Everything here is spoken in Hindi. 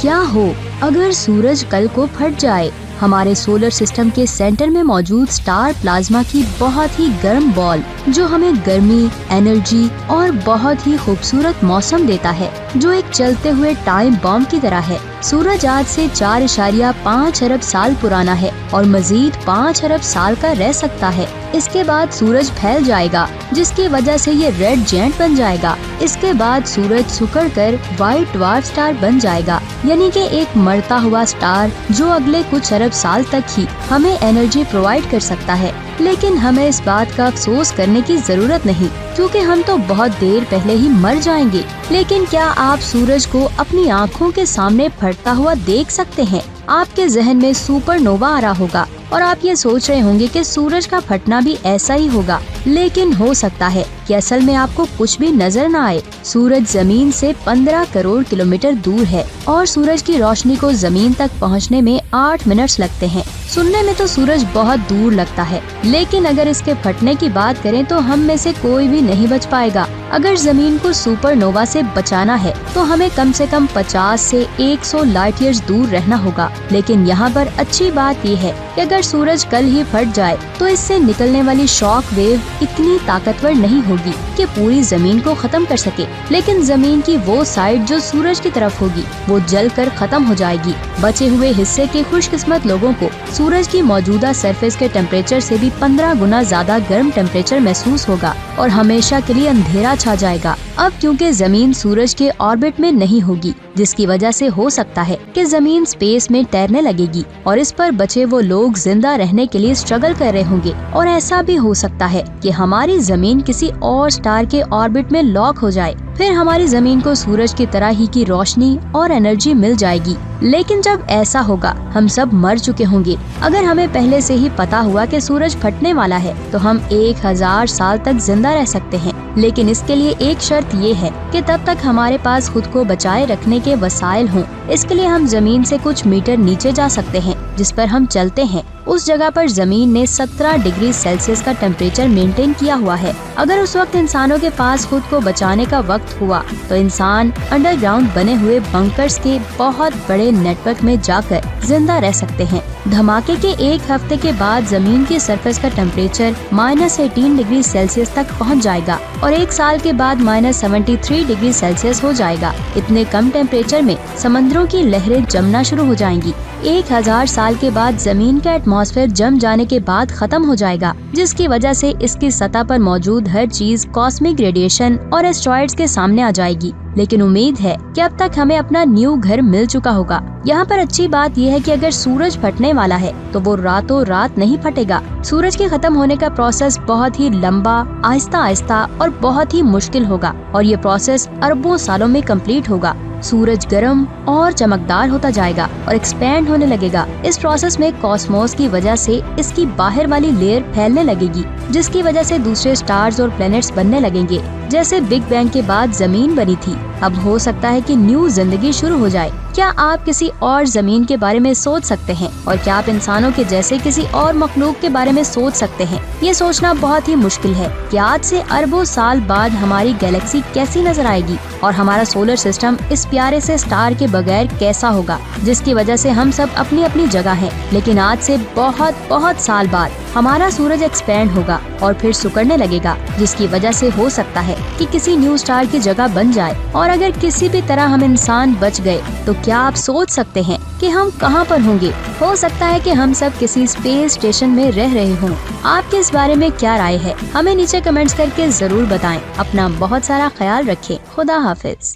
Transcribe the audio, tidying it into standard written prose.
क्या हो अगर सूरज कल को फट जाए? हमारे सोलर सिस्टम के सेंटर में मौजूद स्टार प्लाज्मा की बहुत ही गर्म बॉल, जो हमें गर्मी, एनर्जी और बहुत ही खूबसूरत मौसम देता है, जो एक चलते हुए टाइम बॉम्ब की तरह है। सूरज आज से 4.5 अरब साल पुराना है और मजीद 5 अरब साल का रह सकता है। इसके बाद सूरज फैल जाएगा, जिसकी वजह से ये रेड जेंट बन जाएगा। इसके बाद सूरज सिकुड़कर व्हाइट ड्वार्फ स्टार बन जाएगा, यानी कि एक मरता हुआ स्टार जो अगले कुछ अरब साल तक ही हमें एनर्जी प्रोवाइड कर सकता है। लेकिन हमें इस बात का अफसोस करने की जरूरत नहीं, क्योंकि हम तो बहुत देर पहले ही मर जाएंगे। लेकिन क्या आप सूरज को अपनी आँखों के सामने फटता हुआ देख सकते हैं? आपके जहन में सुपरनोवा आ रहा होगा और आप ये सोच रहे होंगे कि सूरज का फटना भी ऐसा ही होगा। लेकिन हो सकता है कि असल में आपको कुछ भी नजर न आए। सूरज जमीन से 15 करोड़ किलोमीटर दूर है और सूरज की रोशनी को जमीन तक पहुंचने में 8 मिनट लगते हैं। सुनने में तो सूरज बहुत दूर लगता है, लेकिन अगर इसके फटने की बात करें तो हम में से कोई भी नहीं बच पाएगा। अगर जमीन को सुपरनोवा से बचाना है तो हमें कम से कम 50 से 100 लाइट ईयर्स दूर रहना होगा। लेकिन यहाँ पर अच्छी बात ये है कि अगर सूरज कल ही फट जाए तो इससे निकलने वाली शॉक वेव इतनी ताकतवर नहीं होगी कि पूरी जमीन को खत्म कर सके। लेकिन जमीन की वो साइड जो सूरज की तरफ होगी वो जलकर खत्म हो जाएगी। बचे हुए हिस्से के खुशकिस्मत लोगों को सूरज की मौजूदा सरफेस के टेम्परेचर से भी 15 गुना ज्यादा गर्म टेम्परेचर महसूस होगा और हमेशा के लिए अंधेरा छा जाएगा। अब क्योंकि जमीन सूरज के ऑर्बिट में नहीं होगी, जिसकी वजह से हो सकता है कि जमीन स्पेस में तैरने लगेगी और इस पर बचे वो लोग जिंदा रहने के लिए स्ट्रगल कर रहे होंगे। और ऐसा भी हो सकता है कि हमारी जमीन किसी और स्टार के ऑर्बिट में लॉक हो जाए, फिर हमारी जमीन को सूरज की तरह ही की रोशनी और एनर्जी मिल जाएगी। लेकिन जब ऐसा होगा हम सब मर चुके होंगे। अगर हमें पहले से ही पता हुआ कि सूरज फटने वाला है तो हम 1000 साल तक जिंदा रह सकते हैं। लेकिन इसके लिए एक शर्त ये है कि तब तक हमारे पास खुद को बचाए रखने के वसाइल हों। इसके लिए हम जमीन से कुछ मीटर नीचे जा सकते हैं जिस पर हम चलते हैं। उस जगह पर जमीन ने 17 डिग्री सेल्सियस का टेम्परेचर मेंटेन किया हुआ है। अगर उस वक्त इंसानों के पास खुद को बचाने का वक्त हुआ तो इंसान अंडरग्राउंड बने हुए बंकर्स के बहुत बड़े नेटवर्क में जाकर जिंदा रह सकते हैं। धमाके के एक हफ्ते के बाद जमीन की सरफेस का टेम्परेचर -18 डिग्री सेल्सियस तक पहुंच जाएगा और एक साल के बाद -73 डिग्री सेल्सियस हो जाएगा। इतने कम टेम्परेचर में समंदरों की लहरें जमना शुरू हो जाएंगी। 1000 साल के बाद जमीन का एटमॉस्फेयर जम जाने के बाद खत्म हो जाएगा, जिसकी वजह से इसकी सतह पर मौजूद हर चीज कॉस्मिक रेडिएशन और एस्ट्रॉइड्स के सामने आ जाएगी। लेकिन उम्मीद है कि अब तक हमें अपना न्यू घर मिल चुका होगा। यहाँ पर अच्छी बात यह है कि अगर सूरज फटने वाला है तो वो रातों रात नहीं फटेगा। सूरज के खत्म होने का प्रोसेस बहुत ही लंबा, आहिस्ता आहिस्ता और बहुत ही मुश्किल होगा और ये प्रोसेस अरबों सालों में कंप्लीट होगा। सूरज गर्म और चमकदार होता जाएगा और एक्सपैंड होने लगेगा। इस प्रोसेस में कॉस्मोस की वजह से इसकी बाहर वाली लेयर फैलने लगेगी, जिसकी वजह से दूसरे स्टार्स और प्लैनेट्स बनने लगेंगे। जैसे बिग बैंग के बाद जमीन बनी थी, अब हो सकता है कि न्यू जिंदगी शुरू हो जाए। क्या आप किसी और जमीन के बारे में सोच सकते हैं? और क्या आप इंसानों के जैसे किसी और मखलूक के बारे में सोच सकते हैं? ये सोचना बहुत ही मुश्किल है कि आज से अरबों साल बाद हमारी गैलेक्सी कैसी नजर आएगी और हमारा सोलर सिस्टम इस प्यारे से स्टार के बगैर कैसा होगा, जिसकी वजह से हम सब अपनी अपनी जगह हैं। लेकिन आज से बहुत बहुत साल बाद हमारा सूरज एक्सपैंड होगा और फिर सिकुड़ने लगेगा, जिसकी वजह से हो सकता है कि किसी न्यू स्टार की जगह बन जाए। और अगर किसी भी तरह हम इंसान बच गए तो क्या आप सोच सकते हैं कि हम कहां पर होंगे? हो सकता है कि हम सब किसी स्पेस स्टेशन में रह रहे हों। आपके इस बारे में क्या राय है? हमें नीचे कमेंट्स करके जरूर बताएं। अपना बहुत सारा ख्याल रखें। खुदा हाफिज।